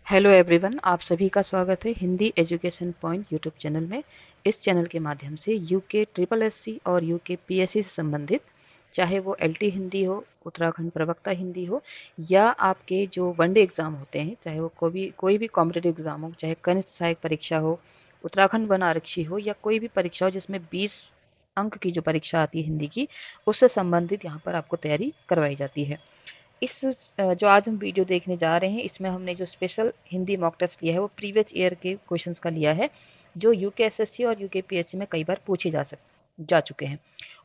Hello everyone, आप सभी का स्वागत है Hindi education point YouTube channel में। इस चैनल के माध्यम से यूके ट्रिपल एससी और यूके पीएससी से संबंधित, चाहे वो एलटी हिंदी हो, उत्तराखंड प्रवक्ता हिंदी हो, या आपके जो वनडे एग्ज़ाम होते हैं, चाहे वो कोई भी कॉम्पिटिटिव एग्ज़ाम हो, चाहे कनिष्ठ सहायक परीक्षा हो, उत्तराखंड वन आरक्षी हो, या कोई भी परीक्षा हो जिसमें 20 अंक की जो परीक्षा आती है हिंदी की, उससे संबंधित यहाँ पर आपको तैयारी करवाई जाती है। जो आज हम वीडियो देखने जा रहे हैं, इसमें हमने जो स्पेशल हिंदी मॉक टेस्ट लिया है वो प्रीवियस ईयर के क्वेश्चंस का लिया है, जो यूके एसएससी और यूके पीएससी में कई बार पूछे जा चुके हैं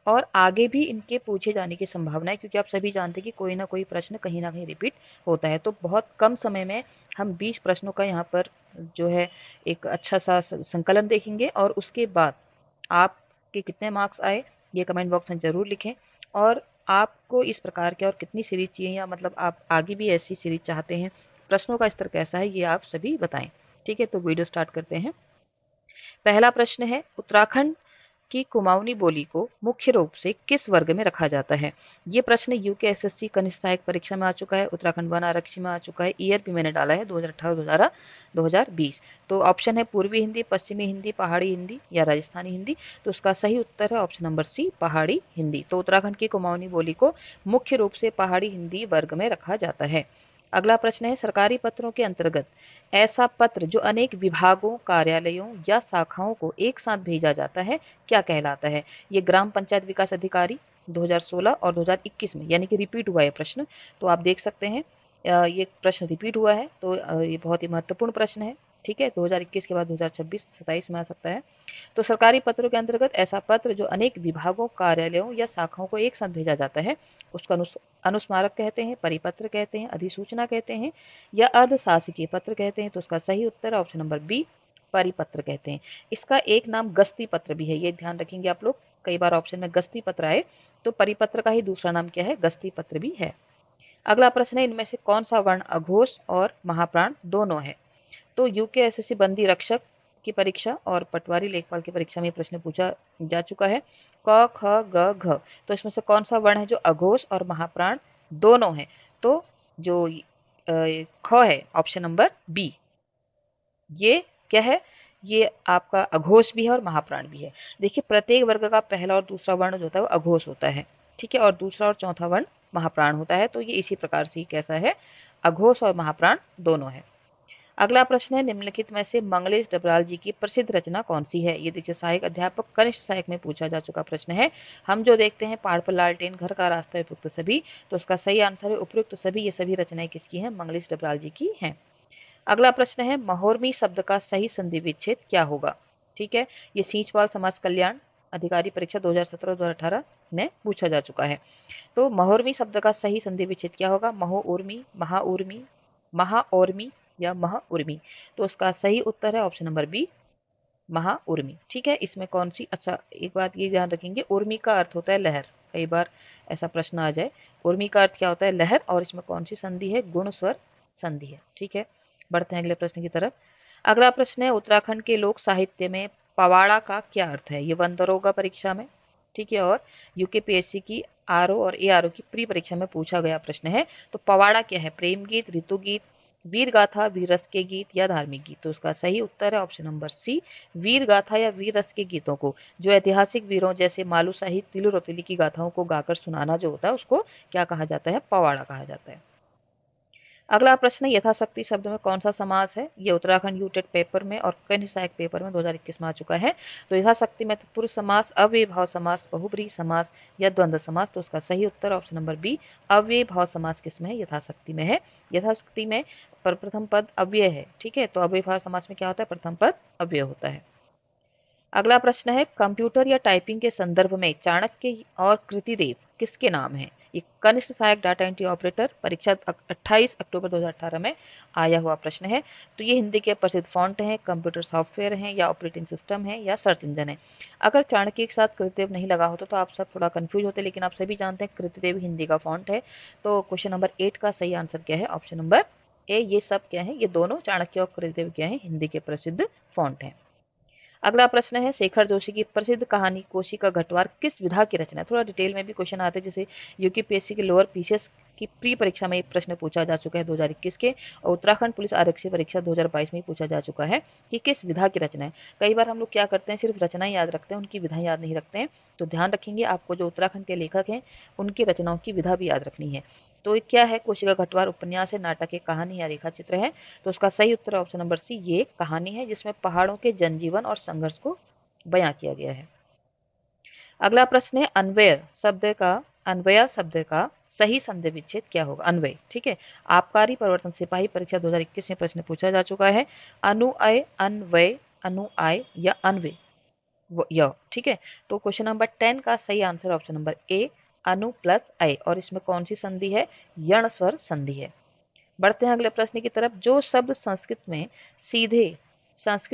और आगे भी इनके पूछे जाने की संभावना है, क्योंकि आप सभी जानते हैं कि कोई ना कोई प्रश्न कहीं ना कहीं रिपीट होता है। तो बहुत कम समय में हम 20 प्रश्नों का यहाँ पर जो है एक अच्छा सा संकलन देखेंगे, और उसके बाद आपके कितने मार्क्स आए ये कमेंट बॉक्स में ज़रूर लिखें। और आपको इस प्रकार के और कितनी सीरीज चाहिए, या मतलब आप आगे भी ऐसी सीरीज चाहते हैं, प्रश्नों का स्तर कैसा है, ये आप सभी बताएं। ठीक है, तो वीडियो स्टार्ट करते हैं। पहला प्रश्न है, उत्तराखंड की कुमाऊनी बोली को मुख्य रूप से किस वर्ग में रखा जाता है? ये प्रश्न यूके एसएससी कनिष्ठ सहायक परीक्षा में आ चुका है, उत्तराखंड वन आरक्षी में आ चुका है, ईयर भी मैंने डाला है 2018 2020। तो ऑप्शन है पूर्वी हिंदी, पश्चिमी हिंदी, पहाड़ी हिंदी या राजस्थानी हिंदी। तो उसका सही उत्तर है ऑप्शन नंबर सी, पहाड़ी हिंदी। तो उत्तराखंड की कुमाऊनी बोली को मुख्य रूप से पहाड़ी हिंदी वर्ग में रखा जाता है। अगला प्रश्न है, सरकारी पत्रों के अंतर्गत ऐसा पत्र जो अनेक विभागों, कार्यालयों या शाखाओं को एक साथ भेजा जाता है क्या कहलाता है? ये ग्राम पंचायत विकास अधिकारी 2016 और 2021 में, यानी कि रिपीट हुआ है प्रश्न। तो आप देख सकते हैं ये प्रश्न रिपीट हुआ है, तो ये बहुत ही महत्वपूर्ण प्रश्न है। ठीक है, 2021 के बाद 2026-27 में आ सकता है। तो सरकारी पत्रों के अंतर्गत ऐसा पत्र जो अनेक विभागों, कार्यालयों या शाखाओं को एक साथ भेजा जाता है, उसको अनुस्मारक कहते हैं, परिपत्र कहते हैं, अधिसूचना कहते हैं या अर्धशासकीय पत्र कहते हैं। तो उसका सही उत्तर ऑप्शन नंबर बी, परिपत्र कहते हैं। इसका एक नाम गस्ती पत्र भी है, ये ध्यान रखेंगे आप लोग। कई बार ऑप्शन में गस्ती पत्र आए तो परिपत्र का ही दूसरा नाम क्या है, गस्ती पत्र भी है। अगला प्रश्न है, इनमें से कौन सा वर्ण अघोष और महाप्राण दोनों है? तो यूके एसएससी बंदी रक्षक की परीक्षा और पटवारी लेखपाल की परीक्षा में प्रश्न पूछा जा चुका है। क ख ग घ, तो इसमें से कौन सा वर्ण है जो अघोष और महाप्राण दोनों है? तो जो ख है ऑप्शन नंबर बी, ये क्या है, ये आपका अघोष भी है और महाप्राण भी है। देखिए, प्रत्येक वर्ग का पहला और दूसरा वर्ण जो होता है वो अघोष होता है, ठीक है, और दूसरा और चौथा वर्ण महाप्राण होता है। तो ये इसी प्रकार से कैसा है, अघोष और महाप्राण दोनों है। अगला प्रश्न है, निम्नलिखित में से मंगलेश डबराल जी की प्रसिद्ध रचना कौन सी है? ये देखिए, सहायक अध्यापक कनिष्ठ सहायक में पूछा जा चुका प्रश्न है। हम जो देखते हैं पहाड़ पर लालटेन, घर का रास्ता, उपयुक्त सभी, तो उसका सही आंसर है उपयुक्त सभी। ये सभी रचनाएं किसकी हैं? मंगलेश डबराल जी की हैं। अगला प्रश्न है, महोर्मी शब्द का सही संधि विच्छेद क्या होगा? ठीक है, ये सींचवाल समाज कल्याण अधिकारी परीक्षा 2017-2018 में पूछा जा चुका है। तो महोर्मी शब्द का सही संधि विच्छेद क्या होगा? महो उर्मी, महाउर्मी, महाऔर्मी या मह उर्मी। तो उसका सही उत्तर है ऑप्शन नंबर बी, महाउर्मी। ठीक है, इसमें कौन सी, अच्छा एक बात ये ध्यान रखेंगे, उर्मी का अर्थ होता है लहर। कई बार ऐसा प्रश्न आ जाए, उर्मी का अर्थ क्या होता है? लहर। और इसमें कौन सी संधि है? गुण स्वर संधि है। ठीक है, बढ़ते हैं अगले प्रश्न की तरफ। अगला प्रश्न है, उत्तराखंड के लोक साहित्य में पवाड़ा का क्या अर्थ है? ये वन दरोगा परीक्षा में, ठीक है, और यूकेपीएससी की आरओ और एआरओ की प्री परीक्षा में पूछा गया प्रश्न है। तो पवाड़ा क्या है? प्रेम गीत, ऋतु गीत, वीर गाथा, वीर रस के गीत या धार्मिक गीत। तो उसका सही उत्तर है ऑप्शन नंबर सी, वीर गाथा या वीर रस के गीतों को, जो ऐतिहासिक वीरों जैसे मालू शाही, तिलु रतुली की गाथाओं को गाकर सुनाना जो होता है उसको क्या कहा जाता है? पवाड़ा कहा जाता है। अगला प्रश्न, यथाशक्ति शब्द में कौन सा समास है? ये उत्तराखंड यूटेट पेपर में और कनिष्ठ सहायक पेपर में 2021 में आ चुका है। तो यथाशक्ति में तत्पुरुष समास, अव्ययीभाव समास, बहुब्रीहि समास या द्वंद्व समास। तो उसका सही उत्तर ऑप्शन नंबर बी, अव्ययीभाव समास किसमें है? यथाशक्ति में है। यथाशक्ति में प्रथम पद अव्यय है, ठीक है, तो अव्ययीभाव समास में क्या होता है? प्रथम पद अव्यय होता है। अगला प्रश्न है, कंप्यूटर या टाइपिंग के संदर्भ में चाणक्य और कृतिदेव किसके नाम हैं? ये कनिष्ठ सहायक डाटा एंट्री ऑपरेटर परीक्षा 28 अक्टूबर 2018 में आया हुआ प्रश्न है। तो ये हिंदी के प्रसिद्ध फॉन्ट हैं, कंप्यूटर सॉफ्टवेयर हैं या ऑपरेटिंग सिस्टम है या सर्च इंजन है। अगर चाणक्य के साथ कृतिदेव नहीं लगा होता तो आप सब थोड़ा कंफ्यूज होते, लेकिन आप सभी जानते हैं कृतिदेव हिंदी का फॉन्ट है। तो क्वेश्चन नंबर 8 का सही आंसर क्या है? Option number A. ये सब क्या है? ये दोनों चाणक्य और कृतिदेव क्या है? हिंदी के प्रसिद्ध फॉन्ट है। अगला प्रश्न है, शेखर जोशी की प्रसिद्ध कहानी कोशी का घटवार किस विधा की रचना है? थोड़ा डिटेल में भी क्वेश्चन आते हैं, जैसे यूकेपीएससी के लोअर पीसीएस की प्री परीक्षा में एक प्रश्न पूछा जा चुका है 2021 के, और उत्तराखंड पुलिस आरक्षी परीक्षा 2022 में पूछा जा चुका है कि किस विधा की रचना है। कई बार हम लोग क्या करते हैं, सिर्फ रचना याद रखते हैं, उनकी विधा याद नहीं रखते हैं। तो ध्यान रखेंगे, आपको जो उत्तराखंड के लेखक हैं उनकी रचनाओं की विधा भी याद रखनी है। तो क्या है, कोशिका गठवार उपन्यास है, नाटक है, कहानी या रेखा चित्र है। तो उसका सही उत्तर ऑप्शन नंबर सी, ये कहानी है जिसमें पहाड़ों के जनजीवन और संघर्ष को बयां किया गया है। अगला प्रश्न है अन्वय शब्द का सही संधि विच्छेद क्या होगा। अन्वय, ठीक है, आबकारी परिवर्तन सिपाही परीक्षा 2021 में प्रश्न पूछा जा चुका है। अनुअय, अन्वय, अनुआय या अन्वय, ठीक है। तो क्वेश्चन नंबर 10 का सही answer option number A, Anu plus अय, और इसमें कौन सी संधि है, यण स्वर संधि है। बढ़ते हैं अगले प्रश्न की तरफ। जो शब्द संस्कृत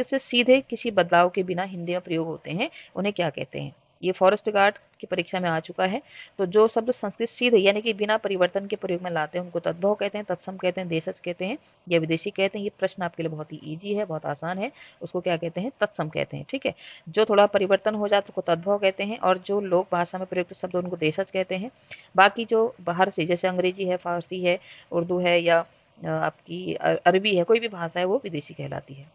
से सीधे किसी बदलाव के बिना हिंदी में प्रयोग होते हैं उन्हें क्या कहते हैं। ये फॉरेस्ट गार्ड की परीक्षा में आ चुका है। तो जो शब्द संस्कृत सीधे यानी कि बिना परिवर्तन के प्रयोग में लाते हैं उनको तद्भव कहते हैं, तत्सम कहते हैं, देशज कहते हैं या विदेशी कहते हैं। ये प्रश्न आपके लिए बहुत ही ईजी है, बहुत आसान है। उसको क्या कहते हैं, तत्सम कहते हैं, ठीक है। जो थोड़ा परिवर्तन हो जाए तो उसको तद्भव कहते हैं, और जो लोग भाषा में प्रयुक्त शब्द उनको देशज कहते हैं। बाकी जो बाहर से, जैसे अंग्रेजी है, फारसी है, उर्दू है या आपकी अरबी है, कोई भी भाषा है, वो विदेशी कहलाती है।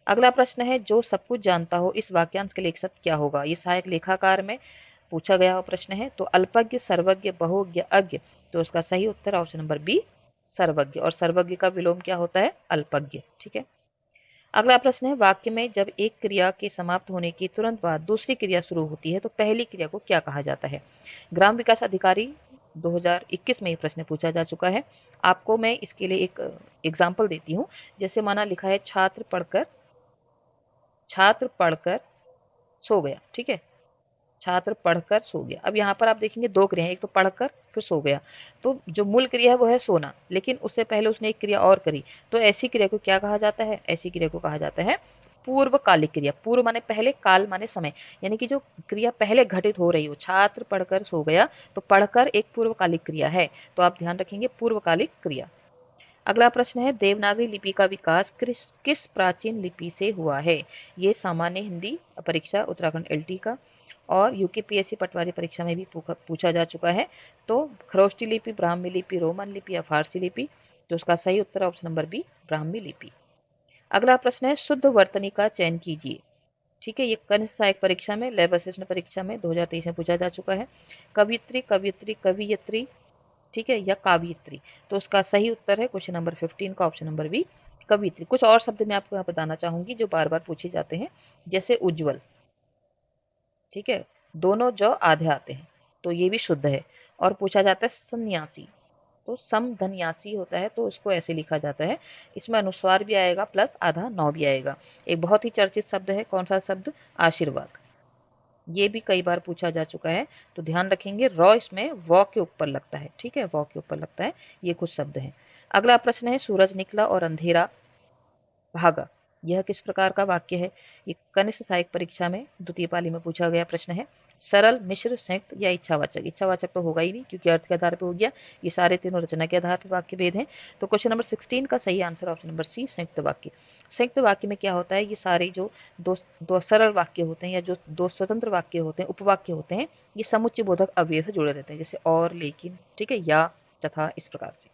अगला प्रश्न है, जो सब कुछ जानता हो इस वाक्यांश के लिए एक शब्द क्या होगा। ये सहायक लेखाकार में पूछा गया हुआ प्रश्न है। तो अल्पज्ञ, सर्वज्ञ, बहुज्ञ, अज्ञ। तो उसका सही उत्तर ऑप्शन नंबर बी, सर्वज्ञ, और सर्वज्ञ का विलोम क्या होता है, अल्पज्ञ, ठीक है। अगला प्रश्न है, वाक्य में जब एक क्रिया के समाप्त होने के तुरंत बाद दूसरी क्रिया शुरू होती है तो पहली क्रिया को क्या कहा जाता है। ग्राम विकास अधिकारी 2021 में ये प्रश्न पूछा जा चुका है। आपको मैं इसके लिए एक एग्जाम्पल देती हूँ। जैसे माना लिखा है, छात्र पढ़कर सो गया, ठीक है, छात्र पढ़कर सो गया। अब यहाँ पर आप देखेंगे दो क्रिया, एक तो पढ़कर फिर सो गया। तो जो मूल क्रिया है वो है सोना, लेकिन उससे पहले उसने एक क्रिया और करी। तो ऐसी क्रिया को क्या कहा जाता है, ऐसी क्रिया को कहा जाता है पूर्वकालिक क्रिया। पूर्व माने पहले, काल माने समय, यानी कि जो क्रिया पहले घटित हो रही हो। छात्र पढ़कर सो गया, तो पढ़कर एक पूर्वकालिक क्रिया है। तो आप ध्यान रखेंगे, पूर्वकालिक क्रिया। अगला प्रश्न है, देवनागरी लिपि का विकास किस प्राचीन लिपि से हुआ है। ये सामान्य हिंदी परीक्षा उत्तराखंड एलटी का और यूकेपीएससी पटवारी परीक्षा में भी पूछा जा चुका है। तो खरोष्टी लिपि, ब्राह्मी लिपि, रोमन लिपि या फारसी लिपि। तो उसका सही उत्तर ऑप्शन नंबर बी, ब्राह्मी लिपि। अगला प्रश्न है, शुद्ध वर्तनी का चयन कीजिए, ठीक है। ये कनिष्ठ सहायक परीक्षा में, लेबर असिस्टेंट परीक्षा में 2023 में पूछा जा चुका है। कवित्री, कवियत्री, कवियत्री, ठीक है, या काव्यत्री। तो उसका सही उत्तर है क्वेश्चन नंबर 15 का ऑप्शन नंबर बी, कवित्री। कुछ और शब्द मैं आपको यहाँ बताना चाहूंगी जो बार बार पूछे जाते हैं, जैसे उज्जवल, ठीक है, दोनों जो आधे आते हैं, तो ये भी शुद्ध है। और पूछा जाता है सन्यासी, तो समधन्यासी होता है, तो उसको ऐसे लिखा जाता है। इसमें अनुस्वार भी आएगा प्लस आधा नौ भी आएगा। एक बहुत ही चर्चित शब्द है, कौन सा शब्द, आशीर्वाद। ये भी कई बार पूछा जा चुका है। तो ध्यान रखेंगे, रॉ इसमें व के ऊपर लगता है, ठीक है, व के ऊपर लगता है। ये कुछ शब्द हैं। अगला प्रश्न है, सूरज निकला और अंधेरा भागा, यह किस प्रकार का वाक्य है। ये कनिष्ठ सहायक परीक्षा में द्वितीय पाली में पूछा गया प्रश्न है। सरल, मिश्र, संयुक्त या इच्छावाचक। इच्छावाचक तो होगा ही नहीं क्योंकि अर्थ के आधार पर हो गया। ये सारे तीनों रचना के आधार पर वाक्य भेद हैं। तो क्वेश्चन नंबर 16 का सही आंसर ऑप्शन नंबर सी, संयुक्त वाक्य। संयुक्त वाक्य में क्या होता है, ये सारे जो दो सरल वाक्य होते हैं या जो दो स्वतंत्र वाक्य होते हैं, उपवाक्य होते हैं, ये समुच्चय बोधक अव्यय से जुड़े रहते हैं, जैसे और, लेकिन, ठीक है, या, तथा, इस प्रकार से।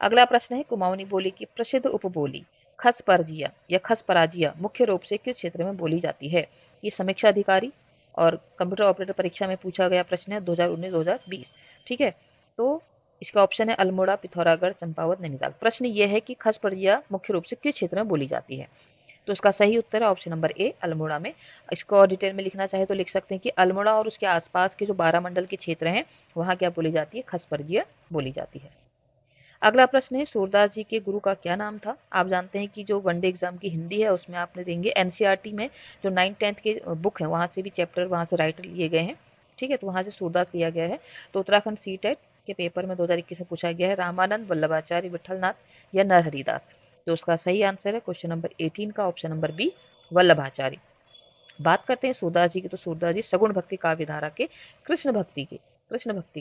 अगला प्रश्न है, कुमाऊनी बोली की प्रसिद्ध उपबोली खसपरजिया या खसपराजिया मुख्य रूप से किस क्षेत्र में बोली जाती है। ये समीक्षा अधिकारी और कंप्यूटर ऑपरेटर परीक्षा में पूछा गया प्रश्न है 2019-2020, ठीक है। तो इसका ऑप्शन है अल्मोड़ा, पिथौरागढ़, चंपावत, नैनीताल। प्रश्न ये है कि खसपरजिया मुख्य रूप से किस क्षेत्र में बोली जाती है। तो उसका सही उत्तर है ऑप्शन नंबर ए, अल्मोड़ा में। इसको और डिटेल में लिखना चाहे तो लिख सकते हैं कि अल्मोड़ा और उसके आसपास के जो 12 मंडल के क्षेत्र हैं वहां क्या बोली जाती है, खसपरजिया बोली जाती है। अगला प्रश्न है, सूरदास जी के गुरु का क्या नाम था। आप जानते हैं कि जो वनडे एग्जाम की हिंदी है उसमें आपने देंगे एनसीईआरटी में जो 9th-10th के बुक है वहां से भी चैप्टर, वहां से राइटर लिए गए हैं, ठीक है। तो वहां से सूरदास लिया गया है। तो उत्तराखंड सीटेट के पेपर में 2021 में पूछा गया है, रामानंद, वल्लभाचार्य, विठलनाथ या नरहरिदास। तो उसका सही आंसर है क्वेश्चन नंबर 18 का ऑप्शन नंबर बी, वल्लभाचार्य। बात करते हैं सूरदास जी की। तो सूरदास जी सगुण भक्ति काव्य धारा के कृष्ण भक्ति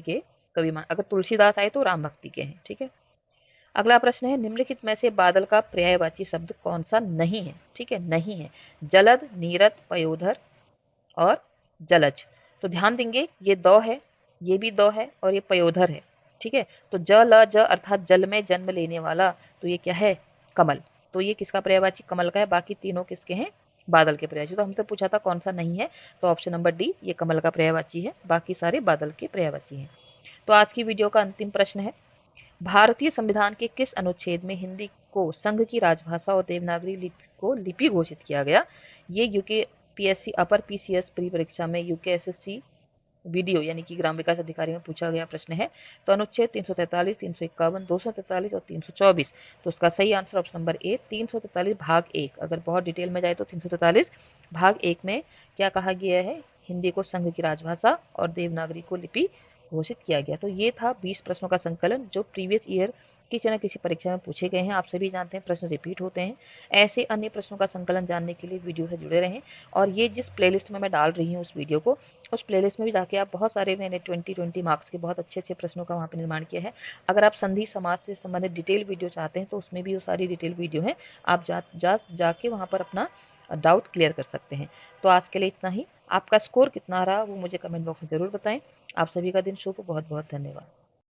के कवि मान, अगर तुलसीदास आए तो राम भक्ति के हैं, ठीक है। अगला प्रश्न है, निम्नलिखित में से बादल का पर्यायवाची शब्द कौन सा नहीं है, ठीक है, नहीं है। जलद, नीरद, पयोधर और जलज। तो ध्यान देंगे, ये दो है, ये भी दो है और ये पयोधर है, ठीक है। तो ज ल ज अर्थात जल में जन्म लेने वाला, तो ये क्या है, कमल। तो ये किसका पर्यायवाची, कमल का है। बाकी तीनों किसके हैं, बादल के पर्यायवाची। तो हमसे पूछा था कौन सा नहीं है, तो ऑप्शन नंबर डी ये कमल का पर्यायवाची है, बाकी सारे बादल के पर्यायवाची हैं। तो आज की वीडियो का अंतिम प्रश्न है, भारतीय संविधान के किस अनुच्छेद में हिंदी को संघ की राजभाषा और देवनागरी लिपि को लिपि घोषित किया गया। ये UK PSC upper PCS pre परीक्षा में यूकेएसएससी वीडियो यानी कि ग्राम विकास अधिकारी में पूछा गया प्रश्न है। तो अनुच्छेद 343, 351, 243 और 324। तो उसका सही आंसर ऑप्शन नंबर ए 343 भाग 1। अगर बहुत डिटेल में जाए तो 343 भाग 1 में क्या कहा गया है, हिंदी को संघ की राजभाषा और देवनागरी को लिपि घोषित किया गया। तो ये था 20 प्रश्नों का संकलन जो प्रीवियस ईयर किसी न किसी परीक्षा में पूछे गए हैं। आप सभी जानते हैं प्रश्न रिपीट होते हैं। ऐसे अन्य प्रश्नों का संकलन जानने के लिए वीडियो से जुड़े रहें। और ये जिस प्लेलिस्ट में मैं डाल रही हूँ उस वीडियो को, उस प्लेलिस्ट में भी जाके आप बहुत सारे, मैंने 20 मार्क्स के बहुत अच्छे अच्छे प्रश्नों का वहाँ पे निर्माण किया है। अगर आप संधि समाज से संबंधित डिटेल वीडियो चाहते हैं तो उसमें भी वो सारी डिटेल वीडियो है, आप जाके वहाँ पर अपना डाउट क्लियर कर सकते हैं। तो आज के लिए इतना ही। आपका स्कोर कितना रहा वो मुझे कमेंट बॉक्स में ज़रूर बताएं। आप सभी का दिन शुभ हो। बहुत बहुत धन्यवाद।